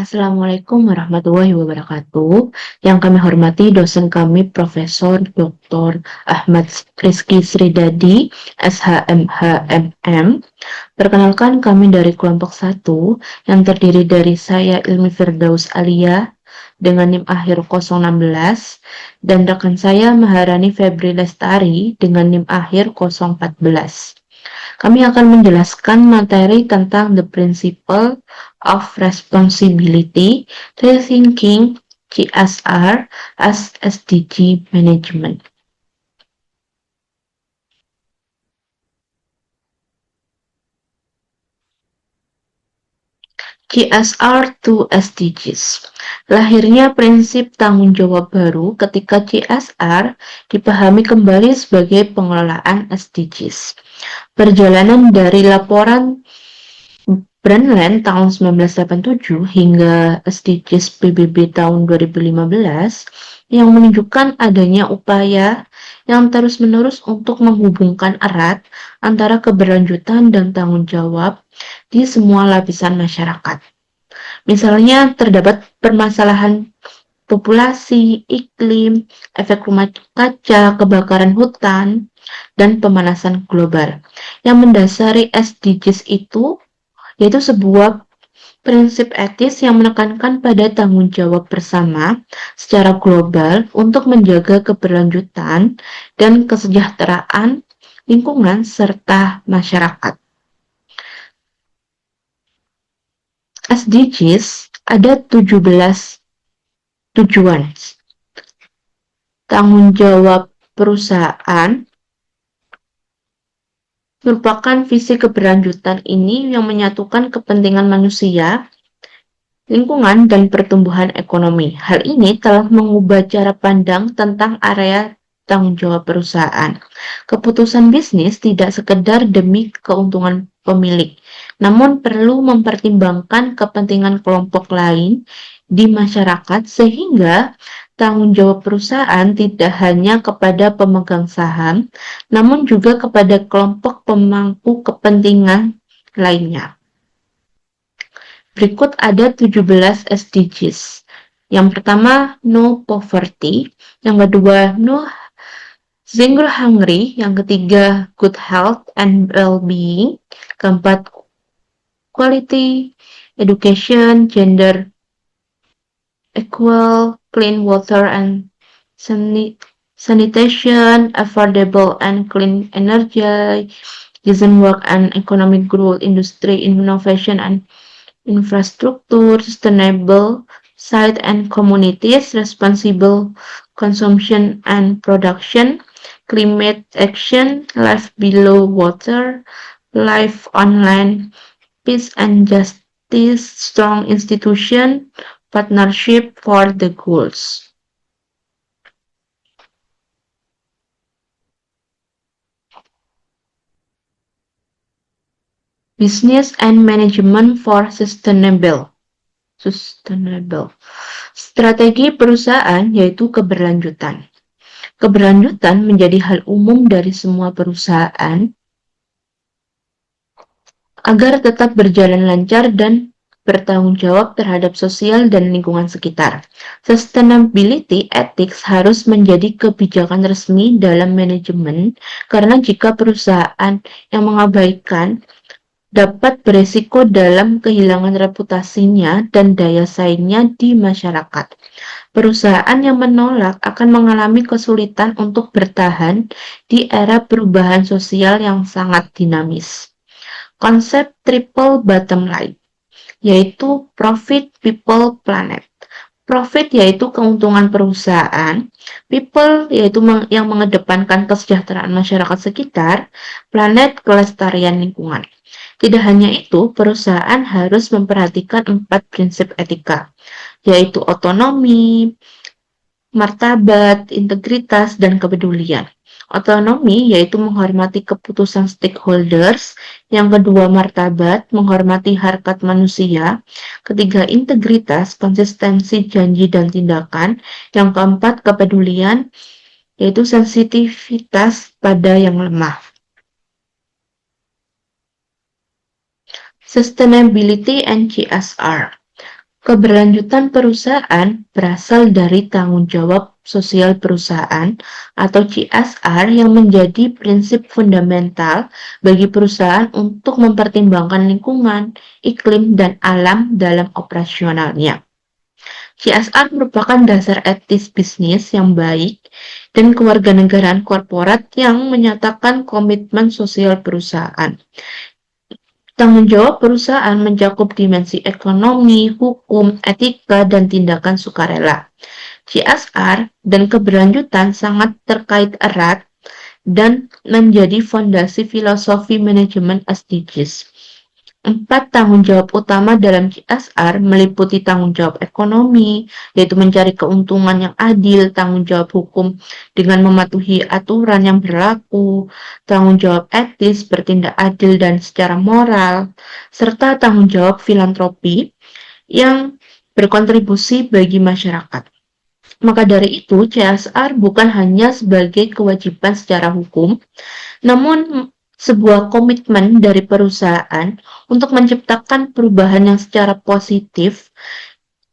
Assalamualaikum warahmatullahi wabarakatuh. Yang kami hormati dosen kami Profesor Dr. Ahmad Rizky Sridadi, SHMH MM. Perkenalkan kami dari kelompok 1 yang terdiri dari saya Ilmi Firdaus Alia dengan NIM akhir 016 dan rekan saya Maharani Febri Lestari dengan NIM akhir 014. Kami akan menjelaskan materi tentang the principle of responsibility, rethinking CSR as SDG management. CSR to SDGs. Lahirnya prinsip tanggung jawab baru ketika CSR dipahami kembali sebagai pengelolaan SDGs. Perjalanan dari laporan Brundtland tahun 1987 hingga SDGs PBB tahun 2015 yang menunjukkan adanya upaya yang terus-menerus untuk menghubungkan erat antara keberlanjutan dan tanggung jawab di semua lapisan masyarakat. Misalnya terdapat permasalahan populasi, iklim, efek rumah kaca, kebakaran hutan, dan pemanasan global. Yang mendasari SDGs itu yaitu sebuah prinsip etis yang menekankan pada tanggung jawab bersama secara global untuk menjaga keberlanjutan dan kesejahteraan lingkungan serta masyarakat. SDGs ada 17 tujuan. Tanggung jawab perusahaan merupakan visi keberlanjutan ini yang menyatukan kepentingan manusia, lingkungan, dan pertumbuhan ekonomi. Hal ini telah mengubah cara pandang tentang area tanggung jawab perusahaan. Keputusan bisnis tidak sekedar demi keuntungan pemilik, namun perlu mempertimbangkan kepentingan kelompok lain di masyarakat sehingga tanggung jawab perusahaan tidak hanya kepada pemegang saham, namun juga kepada kelompok pemangku kepentingan lainnya. Berikut ada 17 SDGs. Yang pertama, no poverty. Yang kedua, no hunger hungry. Yang ketiga, good health and well-being. Keempat, quality education, gender equal, clean water and sanitation, affordable and clean energy, decent work and economic growth, industry, innovation and infrastructure, sustainable site and communities, responsible consumption and production, climate action, life below water, life on land, peace and justice, strong institution, partnership for the goals. Business and management for sustainable. Strategi perusahaan yaitu keberlanjutan. Keberlanjutan menjadi hal umum dari semua perusahaan agar tetap berjalan lancar dan bertanggung jawab terhadap sosial dan lingkungan sekitar. Sustainability ethics harus menjadi kebijakan resmi dalam manajemen karena jika perusahaan yang mengabaikan dapat beresiko dalam kehilangan reputasinya dan daya saingnya di masyarakat. Perusahaan yang menolak akan mengalami kesulitan untuk bertahan di era perubahan sosial yang sangat dinamis. Konsep triple bottom line, yaitu profit, people, planet. Profit yaitu keuntungan perusahaan, people yaitu yang mengedepankan kesejahteraan masyarakat sekitar, planet kelestarian lingkungan. Tidak hanya itu, perusahaan harus memperhatikan 4 prinsip etika, yaitu otonomi, martabat, integritas, dan kepedulian. Otonomi yaitu menghormati keputusan stakeholders, yang kedua martabat, menghormati harkat manusia, ketiga integritas, konsistensi janji dan tindakan, yang keempat kepedulian, yaitu sensitivitas pada yang lemah. Sustainability and CSR. Keberlanjutan perusahaan berasal dari tanggung jawab sosial perusahaan atau CSR yang menjadi prinsip fundamental bagi perusahaan untuk mempertimbangkan lingkungan, iklim, dan alam dalam operasionalnya. CSR merupakan dasar etis bisnis yang baik dan kewarganegaraan korporat yang menyatakan komitmen sosial perusahaan. Tanggung jawab perusahaan mencakup dimensi ekonomi, hukum, etika, dan tindakan sukarela. CSR dan keberlanjutan sangat terkait erat dan menjadi fondasi filosofi manajemen SDGs. 4 tanggung jawab utama dalam CSR meliputi tanggung jawab ekonomi, yaitu mencari keuntungan yang adil, tanggung jawab hukum dengan mematuhi aturan yang berlaku, tanggung jawab etis, bertindak adil dan secara moral, serta tanggung jawab filantropi yang berkontribusi bagi masyarakat. Maka dari itu, CSR bukan hanya sebagai kewajiban secara hukum, namun sebuah komitmen dari perusahaan untuk menciptakan perubahan yang secara positif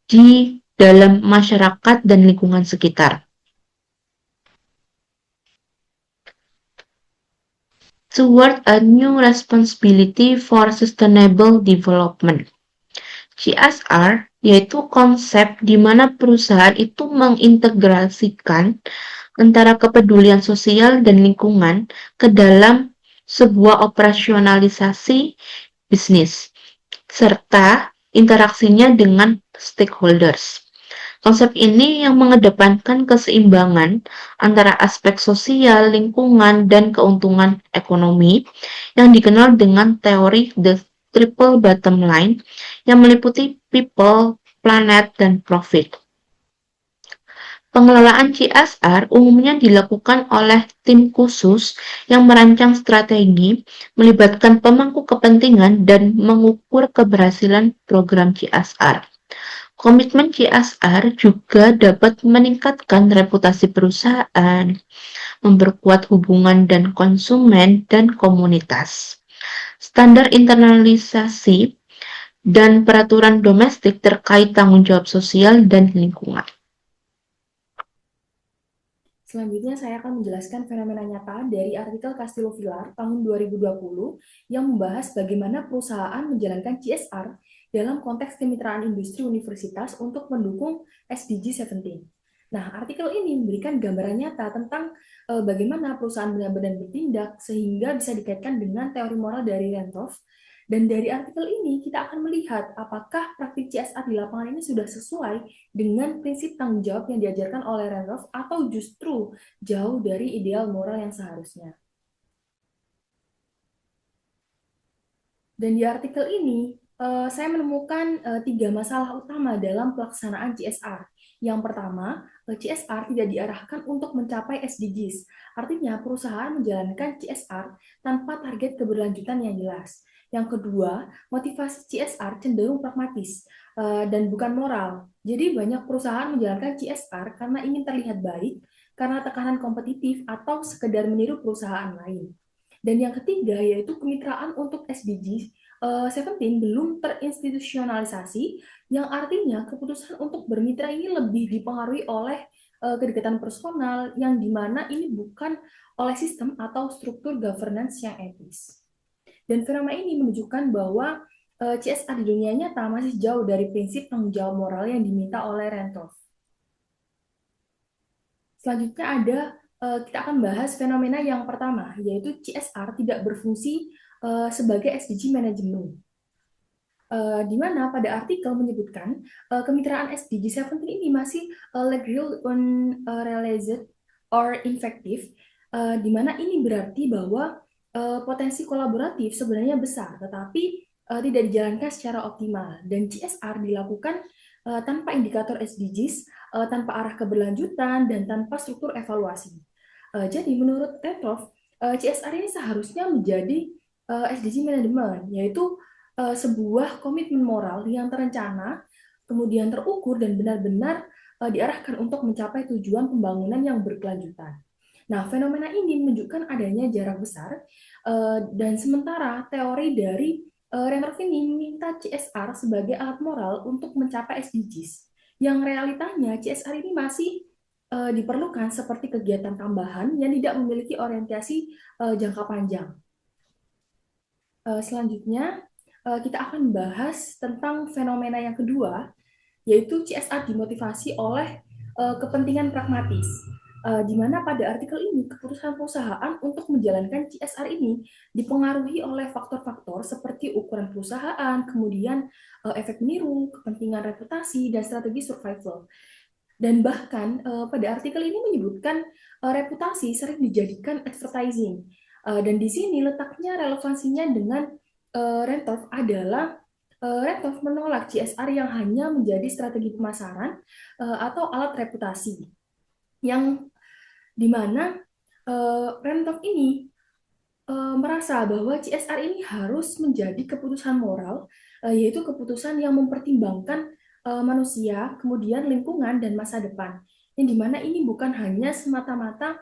di dalam masyarakat dan lingkungan sekitar. Toward a new responsibility for sustainable development. CSR yaitu konsep di mana perusahaan itu mengintegrasikan antara kepedulian sosial dan lingkungan ke dalam sebuah operasionalisasi bisnis, serta interaksinya dengan stakeholders. Konsep ini yang mengedepankan keseimbangan antara aspek sosial, lingkungan, dan keuntungan ekonomi yang dikenal dengan teori The Triple Bottom Line yang meliputi people, planet, dan profit. Pengelolaan CSR umumnya dilakukan oleh tim khusus yang merancang strategi, melibatkan pemangku kepentingan, dan mengukur keberhasilan program CSR. Komitmen CSR juga dapat meningkatkan reputasi perusahaan, memperkuat hubungan dan konsumen dan komunitas. Standar internalisasi dan peraturan domestik terkait tanggung jawab sosial dan lingkungan. Selanjutnya saya akan menjelaskan fenomena nyata dari artikel Castillo Villar tahun 2020 yang membahas bagaimana perusahaan menjalankan CSR dalam konteks kemitraan industri universitas untuk mendukung SDG 17. Nah, artikel ini memberikan gambaran nyata tentang bagaimana perusahaan benar-benar bertindak sehingga bisa dikaitkan dengan teori moral dari Renthoff. Dan dari artikel ini kita akan melihat apakah praktik CSR di lapangan ini sudah sesuai dengan prinsip tanggung jawab yang diajarkan oleh Randolph atau justru jauh dari ideal moral yang seharusnya. Dan di artikel ini, saya menemukan 3 masalah utama dalam pelaksanaan CSR. Yang pertama, CSR tidak diarahkan untuk mencapai SDGs. Artinya, perusahaan menjalankan CSR tanpa target keberlanjutan yang jelas. Yang kedua, motivasi CSR cenderung pragmatis dan bukan moral. Jadi, banyak perusahaan menjalankan CSR karena ingin terlihat baik, karena tekanan kompetitif, atau sekedar meniru perusahaan lain. Dan yang ketiga yaitu kemitraan untuk SDG 17 belum terinstitusionalisasi, yang artinya keputusan untuk bermitra ini lebih dipengaruhi oleh kedekatan personal, yang dimana ini bukan oleh sistem atau struktur governance yang etis. Dan fenomena ini menunjukkan bahwa CSR di dunia nyata masih jauh dari prinsip tanggung jawab moral yang diminta oleh Renthoff. Selanjutnya kita akan bahas fenomena yang pertama, yaitu CSR tidak berfungsi sebagai SDG manajemen. Di mana pada artikel menyebutkan kemitraan SDG 17 ini masih legal unrealized or ineffective, di mana ini berarti bahwa potensi kolaboratif sebenarnya besar, tetapi tidak dijalankan secara optimal, dan CSR dilakukan tanpa indikator SDGs, tanpa arah keberlanjutan, dan tanpa struktur evaluasi. Jadi menurut Petrov, CSR ini seharusnya menjadi SDG manajemen, yaitu sebuah komitmen moral yang terencana, kemudian terukur, dan benar-benar diarahkan untuk mencapai tujuan pembangunan yang berkelanjutan. Nah, fenomena ini menunjukkan adanya jarak besar, dan sementara teori dari Renov ini meminta CSR sebagai alat moral untuk mencapai SDGs. Yang realitanya CSR ini masih diperlukan seperti kegiatan tambahan yang tidak memiliki orientasi jangka panjang. Selanjutnya, kita akan bahas tentang fenomena yang kedua, yaitu CSR dimotivasi oleh kepentingan pragmatis. Di mana pada artikel ini keputusan perusahaan untuk menjalankan CSR ini dipengaruhi oleh faktor-faktor seperti ukuran perusahaan, kemudian efek niru, kepentingan reputasi, dan strategi survival. Dan bahkan pada artikel ini menyebutkan reputasi sering dijadikan advertising. Dan di sini letaknya relevansinya dengan Rentov adalah Rentov menolak CSR yang hanya menjadi strategi pemasaran atau alat reputasi, yang dimana Rentov ini merasa bahwa CSR ini harus menjadi keputusan moral, yaitu keputusan yang mempertimbangkan manusia, kemudian lingkungan, dan masa depan. Yang dimana ini bukan hanya semata-mata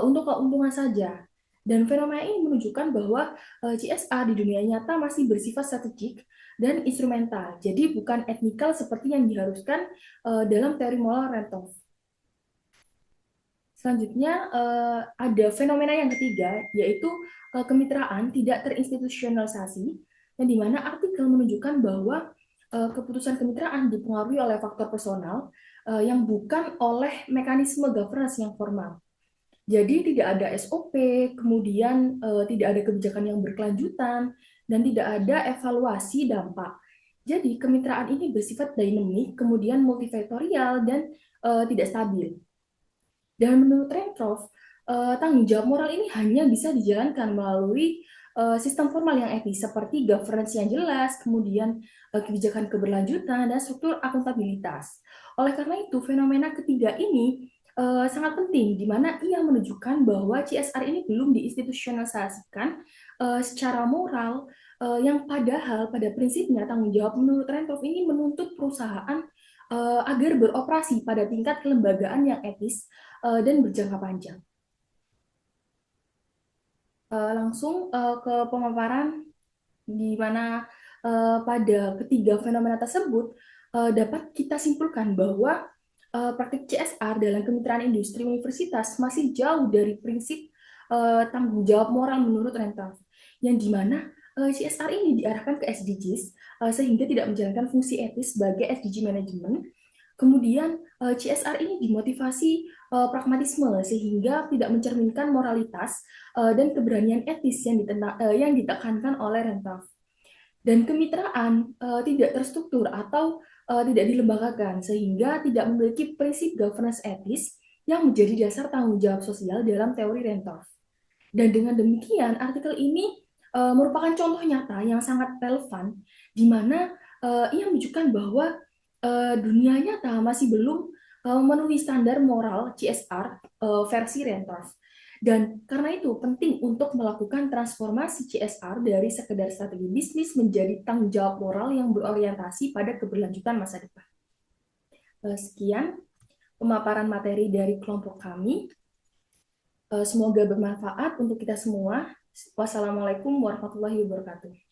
untuk keuntungan saja. Dan fenomena ini menunjukkan bahwa CSR di dunia nyata masih bersifat strategik dan instrumental. Jadi bukan etnikal seperti yang diharuskan dalam teori moral Rentov. Selanjutnya ada fenomena yang ketiga, yaitu kemitraan tidak terinstitusionalisasi, yang dimana artikel menunjukkan bahwa keputusan kemitraan dipengaruhi oleh faktor personal yang bukan oleh mekanisme governance yang formal. Jadi tidak ada SOP, kemudian tidak ada kebijakan yang berkelanjutan, dan tidak ada evaluasi dampak. Jadi kemitraan ini bersifat dinamik, kemudian multifaktorial, dan tidak stabil. Dan menurut Rentrov, tanggung jawab moral ini hanya bisa dijalankan melalui sistem formal yang etis, seperti governance yang jelas, kemudian kebijakan keberlanjutan, dan struktur akuntabilitas. Oleh karena itu, fenomena ketiga ini sangat penting, di mana ia menunjukkan bahwa CSR ini belum diinstitusionalisasikan secara moral, yang padahal pada prinsipnya tanggung jawab menurut Rentrov ini menuntut perusahaan agar beroperasi pada tingkat kelembagaan yang etis dan berjangka panjang. Langsung ke pemaparan di mana pada ketiga fenomena tersebut dapat kita simpulkan bahwa praktik CSR dalam kemitraan industri universitas masih jauh dari prinsip tanggung jawab moral menurut Rentas, yang dimana CSR ini diarahkan ke SDGs sehingga tidak menjalankan fungsi etis sebagai SDG management. Kemudian CSR ini dimotivasi pragmatisme sehingga tidak mencerminkan moralitas dan keberanian etis yang ditekankan oleh Rentaf. Dan kemitraan tidak terstruktur atau tidak dilembagakan sehingga tidak memiliki prinsip governance etis yang menjadi dasar tanggung jawab sosial dalam teori Rentaf. Dan dengan demikian artikel ini merupakan contoh nyata yang sangat relevan di mana ia menunjukkan bahwa dunia nyata masih belum memenuhi standar moral CSR versi Rentors. Dan karena itu penting untuk melakukan transformasi CSR dari sekedar strategi bisnis menjadi tanggung jawab moral yang berorientasi pada keberlanjutan masa depan. Sekian pemaparan materi dari kelompok kami. Semoga bermanfaat untuk kita semua. Wassalamualaikum warahmatullahi wabarakatuh.